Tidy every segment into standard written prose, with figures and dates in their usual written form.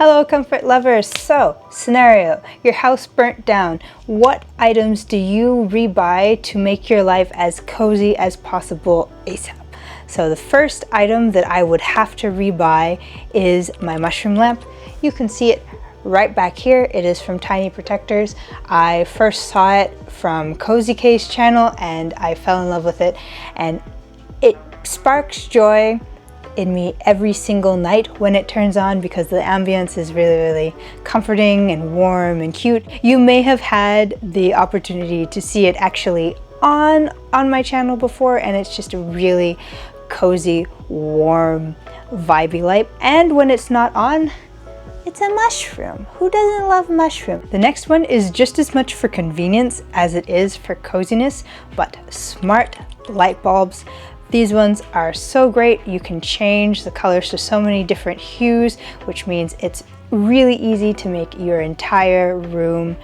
Hello comfort lovers. So, scenario, your house burnt down. What items do you rebuy to make your life as cozy as possible ASAP? So the first item that I would have to rebuy is my mushroom lamp. You can see it right back here. It is from Tiny Protectors. I first saw it from Cozy Case channel and I fell in love with it, and it sparks joy in me every single night when it turns on because the ambience is really comforting and warm and cute. You may have had the opportunity to see it actually on my channel before, and it's just a really cozy, warm, vibey light. And when it's not on, it's a mushroom. Who doesn't love mushroom? The next one is just as much for convenience as it is for coziness, but smart light bulbs. These ones are so great. You can change the colors to so many different hues, which means it's really easy to make your entire room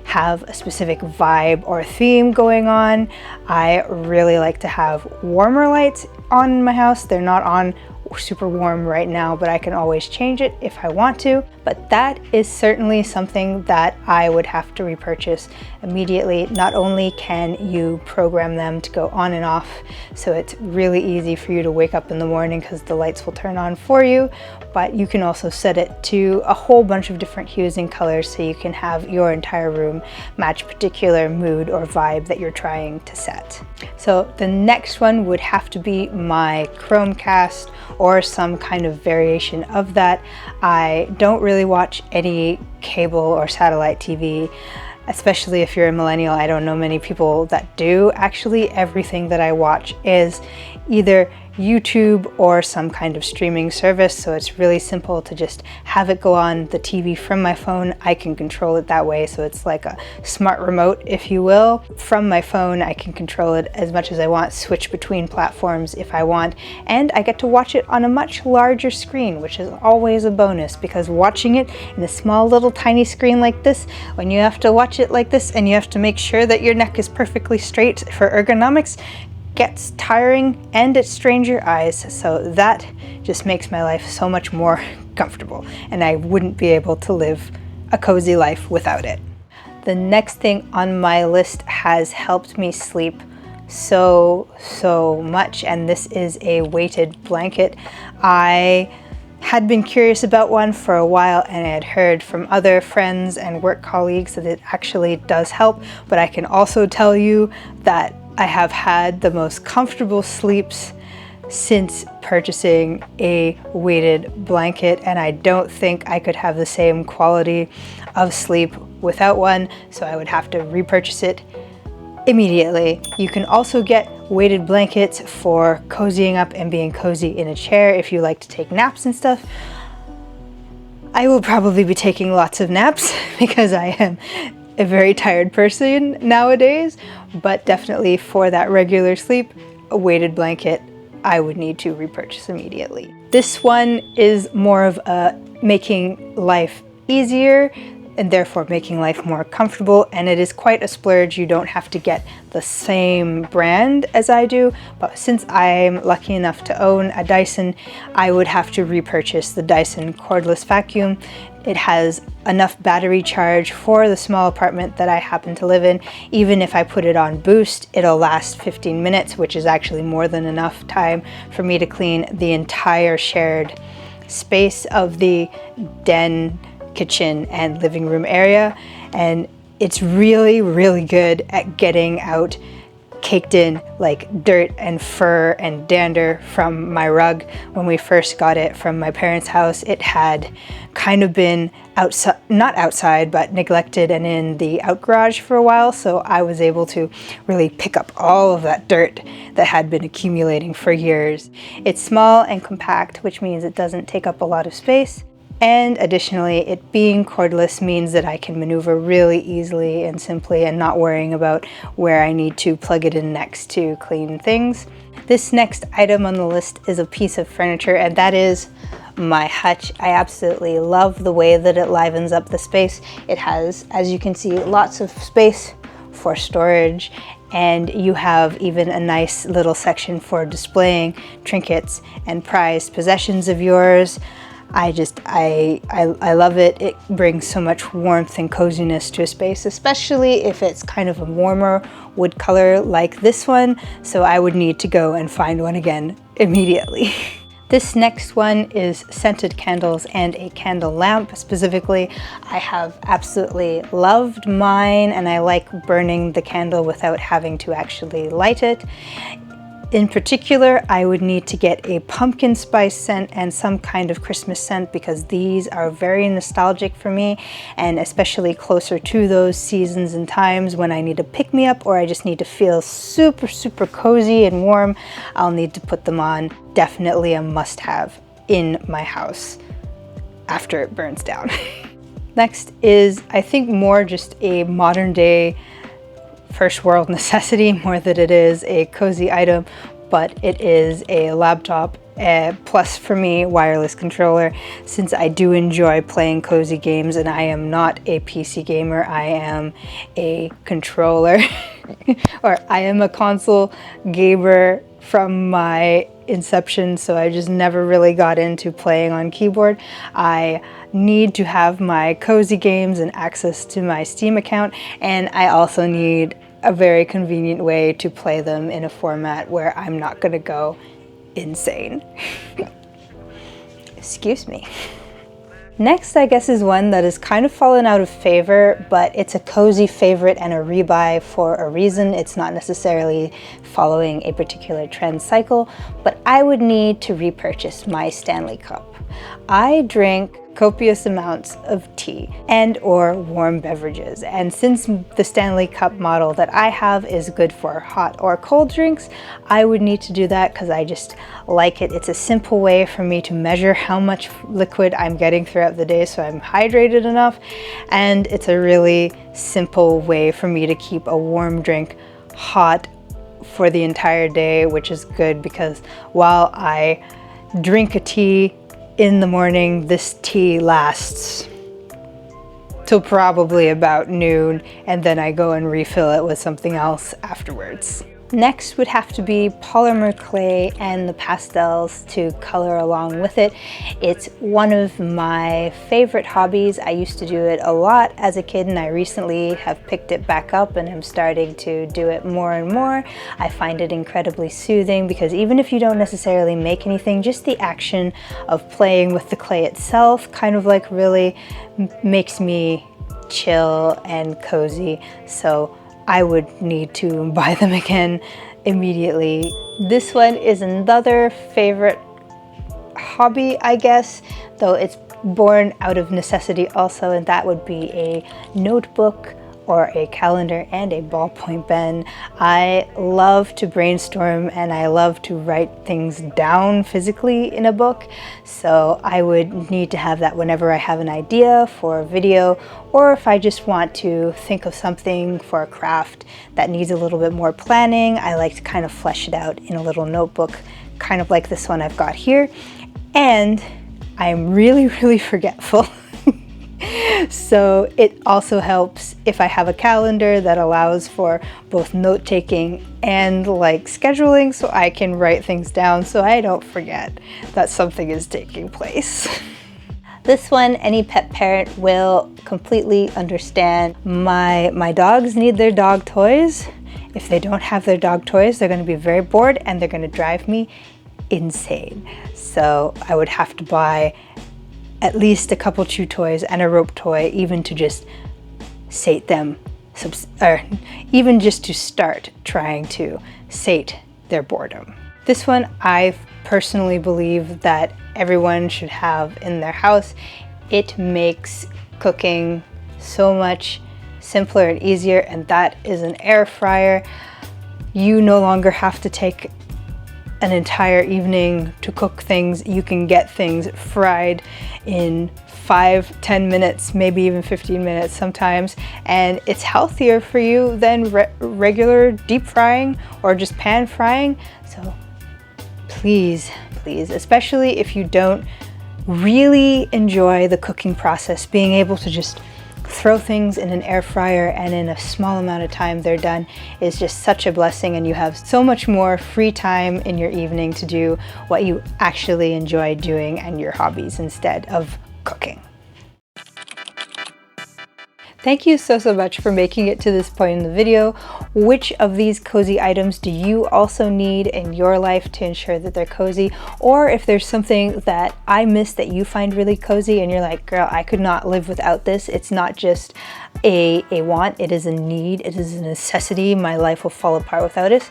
have a specific vibe or theme going on. I really like to have warmer lights on in my house. They're not on super warm right now, but I can always change it if I want to. But that is certainly something that I would have to repurchase immediately. Not only can you program them to go on and off, so it's really easy for you to wake up in the morning because the lights will turn on for you, but you can also set it to a whole bunch of different hues and colors so you can have your entire room match particular mood or vibe that you're trying to set. So the next one would have to be my Chromecast or some kind of variation of that. I don't really watch any cable or satellite TV, especially if you're a millennial. I don't know many people that do. Actually, everything that I watch is either YouTube or some kind of streaming service, so it's really simple to just have it go on the TV from my phone. I can control it that way, so it's like a smart remote, if you will. From my phone, I can control it as much as I want, switch between platforms if I want, and I get to watch it on a much larger screen, which is always a bonus, because watching it in a small little tiny screen like this, when you have to watch it like this and you have to make sure that your neck is perfectly straight for ergonomics, gets tiring and it strains your eyes. So that just makes my life so much more comfortable, and I wouldn't be able to live a cozy life without it. The next thing on my list has helped me sleep so much, and this is a weighted blanket. I had been curious about one for a while, and I had heard from other friends and work colleagues that it actually does help, but I can also tell you that I have had the most comfortable sleeps since purchasing a weighted blanket, and I don't think I could have the same quality of sleep without one, so I would have to repurchase it immediately. You can also get weighted blankets for cozying up and being cozy in a chair if you like to take naps and stuff. I will probably be taking lots of naps because I am a very tired person nowadays, but definitely for that regular sleep, a weighted blanket I would need to repurchase immediately. This one is more of a making life easier and therefore making life more comfortable, and it is quite a splurge. You don't have to get the same brand as I do, but since I'm lucky enough to own a Dyson, I would have to repurchase the Dyson cordless vacuum. It has enough battery charge for the small apartment that I happen to live in. Even if I put it on boost, it'll last 15 minutes, which is actually more than enough time for me to clean the entire shared space of the den, kitchen, and living room area. And it's really good at getting out caked in like dirt and fur and dander from my rug. When we first got it from my parents' house, it had kind of been outside, not outside, but neglected and in the out garage for a while, so I was able to really pick up all of that dirt that had been accumulating for years. It's small and compact, which means it doesn't take up a lot of space. And additionally, it being cordless means that I can maneuver really easily and simply and not worrying about where I need to plug it in next to clean things. This next item on the list is a piece of furniture, and that is my hutch. I absolutely love the way that it livens up the space. It has, as you can see, lots of space for storage, and you have even a nice little section for displaying trinkets and prized possessions of yours. I love it. It brings so much warmth and coziness to a space, especially if it's kind of a warmer wood color like this one. So I would need to go and find one again immediately. This next one is scented candles and a candle lamp. Specifically, I have absolutely loved mine, and I like burning the candle without having to actually light it. In particular, I would need to get a pumpkin spice scent and some kind of Christmas scent, because these are very nostalgic for me, and especially closer to those seasons and times when I need to pick me up or I just need to feel super, super cozy and warm. I'll need to put them on. Definitely a must-have in my house after it burns down. Next is, I think, more just a modern day first world necessity more than it is a cozy item, but it is a laptop, plus for me, wireless controller, since I do enjoy playing cozy games and I am not a PC gamer. I am a controller or I am a console gamer from my inception, so I just never really got into playing on keyboard. I need to have my cozy games and access to my Steam account, and I also need a very convenient way to play them in a format where I'm not going to go insane. Excuse me. Next, I guess, is one that has kind of fallen out of favor, but it's a cozy favorite and a rebuy for a reason. It's not necessarily following a particular trend cycle, but I would need to repurchase my Stanley Cup. I drink copious amounts of tea and or warm beverages, and since the Stanley Cup model that I have is good for hot or cold drinks, I would need to do that because I just like it. It's a simple way for me to measure how much liquid I'm getting throughout the day so I'm hydrated enough, and it's a really simple way for me to keep a warm drink hot for the entire day, which is good because while I drink a tea in the morning, this tea lasts till probably about noon, and then I go and refill it with something else afterwards. Next would have to be polymer clay and the pastels to color along with it. It's one of my favorite hobbies. I used to do it a lot as a kid, and I recently have picked it back up and I'm starting to do it more and more. I find it incredibly soothing because even if you don't necessarily make anything, just the action of playing with the clay itself kind of like really makes me chill and cozy. So I would need to buy them again immediately. This one is another favorite hobby, I guess, though it's born out of necessity also, and that would be a notebook or a calendar and a ballpoint pen. I love to brainstorm and I love to write things down physically in a book, so I would need to have that whenever I have an idea for a video, or if I just want to think of something for a craft that needs a little bit more planning. I like to kind of flesh it out in a little notebook, kind of like this one I've got here. And I'm really, really forgetful. So it also helps if I have a calendar that allows for both note-taking and like scheduling, so I can write things down so I don't forget that something is taking place. This one, any pet parent will completely understand. My dogs need their dog toys. If they don't have their dog toys, they're going to be very bored and they're going to drive me insane. So I would have to buy at least a couple chew toys and a rope toy, even to just sate them, or even just to start trying to sate their boredom. This one I personally believe that everyone should have in their house. It makes cooking so much simpler and easier, and that is an air fryer. You no longer have to take an entire evening to cook things. You can get things fried in 5-10 minutes, maybe even 15 minutes sometimes, and it's healthier for you than regular deep frying or just pan frying. So please, especially if you don't really enjoy the cooking process, being able to just throw things in an air fryer and in a small amount of time they're done is just such a blessing, and you have so much more free time in your evening to do what you actually enjoy doing and your hobbies instead of cooking. Thank you so much for making it to this point in the video. Which of these cozy items do you also need in your life to ensure that they're cozy? Or if there's something that I missed that you find really cozy and you're like, girl, I could not live without this. It's not just a want, it is a need, it is a necessity. My life will fall apart without it.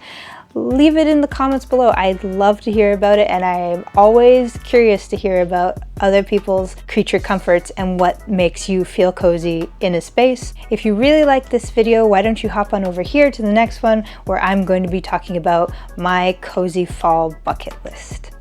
Leave it in the comments below. I'd love to hear about it, and I'm always curious to hear about other people's creature comforts and what makes you feel cozy in a space. If you really like this video, why don't you hop on over here to the next one where I'm going to be talking about my cozy fall bucket list.